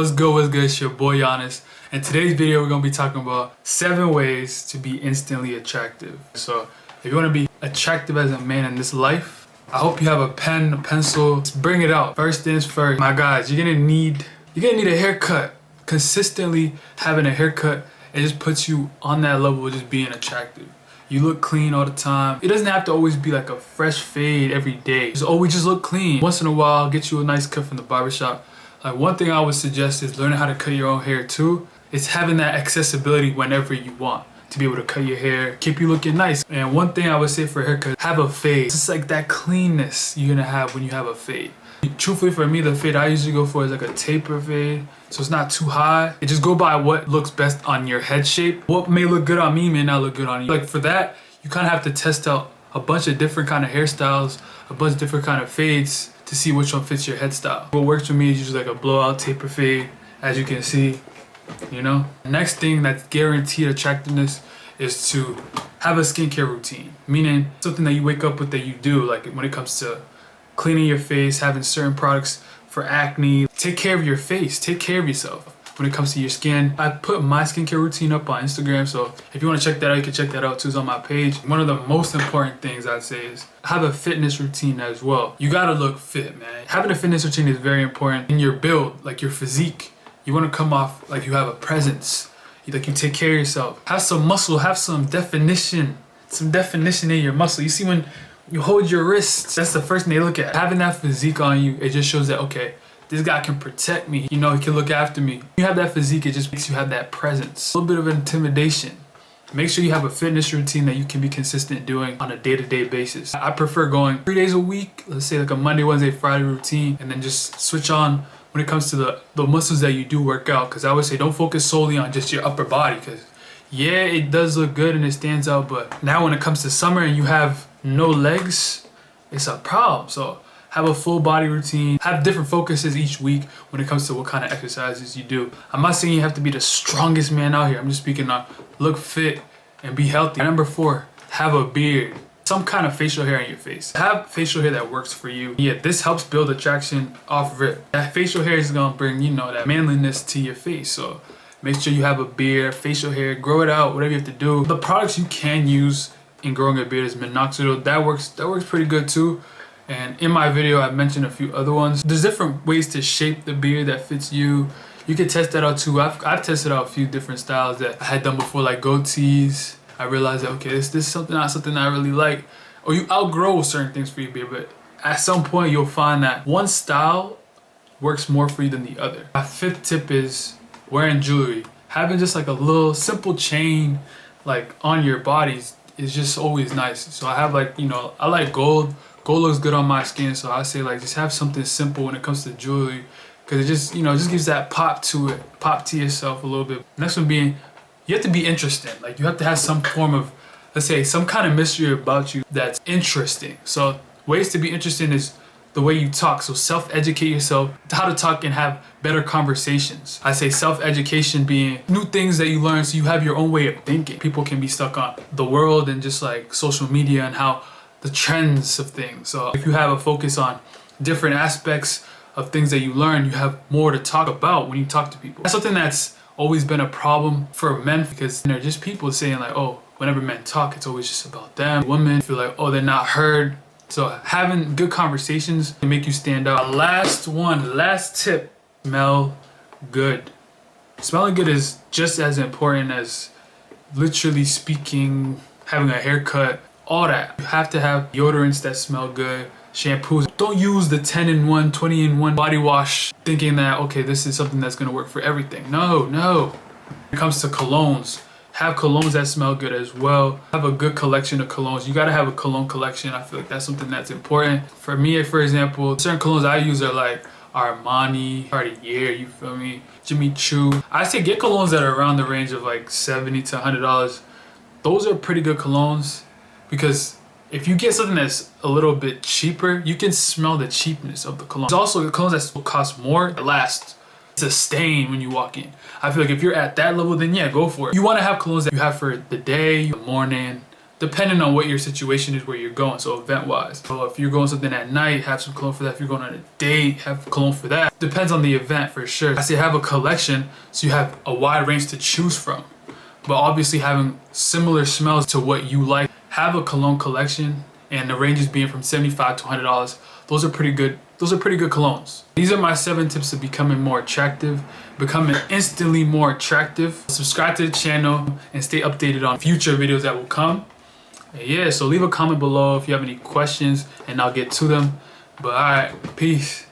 What's good, it's your boy Giannis. In today's video, we're gonna be talking about 7 ways to be instantly attractive. So if you wanna be attractive as a man in this life, I hope you have a pen, a pencil. Let's bring it out. First things first, my guys, you're gonna need a haircut. Consistently having a haircut, it just puts you on that level of just being attractive. You look clean all the time. It doesn't have to always be like a fresh fade every day. Just always just look clean. Once in a while, get you a nice cut from the barbershop. Like, one thing I would suggest is learning how to cut your own hair too. It's having that accessibility whenever you want to be able to cut your hair, keep you looking nice. And one thing I would say for a haircut, have a fade. It's like that cleanness you're gonna have when you have a fade. Truthfully, for me, the fade I usually go for is like a taper fade, so it's not too high. It just go by what looks best on your head shape. What may look good on me may not look good on you. Like, for that, you kind of have to test out a bunch of different kind of hairstyles, a bunch of different kind of fades to see which one fits your head style. What works for me is usually like a blowout taper fade, as you can see, you know? Next thing that's guaranteed attractiveness is to have a skincare routine, meaning something that you wake up with that you do, like when it comes to cleaning your face, having certain products for acne. Take care of your face, take care of yourself when it comes to your skin. I put my skincare routine up on Instagram, so if you want to check that out, you can check that out too. It's on my page. One of the most important things I'd say is have a fitness routine as well. You gotta look fit, man. Having a fitness routine is very important in your build, like your physique. You want to come off like you have a presence, like you take care of yourself. Have some muscle, have some definition in your muscle. You see, when you hold your wrists, that's the first thing they look at. Having that physique on you, it just shows that, okay, this guy can protect me. You know, he can look after me. You have that physique, it just makes you have that presence. A little bit of intimidation. Make sure you have a fitness routine that you can be consistent doing on a day-to-day basis. I prefer going 3 days a week, let's say like a Monday, Wednesday, Friday routine, and then just switch on when it comes to the muscles that you do work out. Because I would say don't focus solely on just your upper body, because yeah, it does look good and it stands out, but now when it comes to summer and you have no legs, it's a problem. So have a full body routine, have different focuses each week when it comes to what kind of exercises you do. I'm not saying you have to be the strongest man out here. I'm just speaking on look fit and be healthy. Number 4, have a beard. Some kind of facial hair on your face. Have facial hair that works for you. Yeah, this helps build attraction off rip. That facial hair is gonna bring, you know, that manliness to your face. So make sure you have a beard, facial hair, grow it out, whatever you have to do. The products you can use in growing a beard is minoxidil. That works pretty good too. And in my video, I mentioned a few other ones. There's different ways to shape the beard that fits you. You can test that out too. I've tested out a few different styles that I had done before, like goatees. I realized that, okay, this is not something I really like. Or you outgrow certain things for your beard, but at some point you'll find that one style works more for you than the other. My 5th tip is wearing jewelry. Having just like a little simple chain like on your bodies is just always nice. So I have, like, you know, I like gold. Gold looks good on my skin, so I say, like, just have something simple when it comes to jewelry, because it just, you know, just gives that pop to it, pop to yourself a little bit. Next one being, you have to be interesting. Like, you have to have some form of, let's say, some kind of mystery about you that's interesting. So ways to be interesting is the way you talk. So self-educate yourself how to talk and have better conversations. I say self-education being new things that you learn so you have your own way of thinking. People can be stuck on the world and just like social media and how the trends of things. So if you have a focus on different aspects of things that you learn, you have more to talk about when you talk to people. That's something that's always been a problem for men, because they're just people saying like, oh, whenever men talk, it's always just about them. Women feel like, oh, they're not heard. So having good conversations can make you stand out. Last tip, smell good. Smelling good is just as important as literally speaking, having a haircut, all that. You have to have deodorants that smell good, shampoos. Don't use the 10-in-1, 20-in-1 body wash thinking that, okay, this is something that's gonna work for everything. No. When it comes to colognes, have colognes that smell good as well. Have a good collection of colognes. You gotta have a cologne collection. I feel like that's something that's important. For me, for example, certain colognes I use are like Armani, Cartier, you feel me? Jimmy Choo. I say get colognes that are around the range of like $70 to $100. Those are pretty good colognes, because if you get something that's a little bit cheaper, you can smell the cheapness of the cologne. There's also the colognes that cost more, that last. It's a stain when you walk in. I feel like if you're at that level, then yeah, go for it. You want to have colognes that you have for the day, the morning, depending on what your situation is, where you're going, so event-wise. So if you're going something at night, have some cologne for that. If you're going on a date, have cologne for that. Depends on the event for sure. I say have a collection so you have a wide range to choose from. But obviously having similar smells to what you like. Have a cologne collection, and the ranges being from $75 to $100. Those are pretty good. Those are pretty good colognes. These are my 7 tips to becoming more attractive, becoming instantly more attractive. Subscribe to the channel and stay updated on future videos that will come. And yeah, so leave a comment below if you have any questions and I'll get to them. But alright, peace.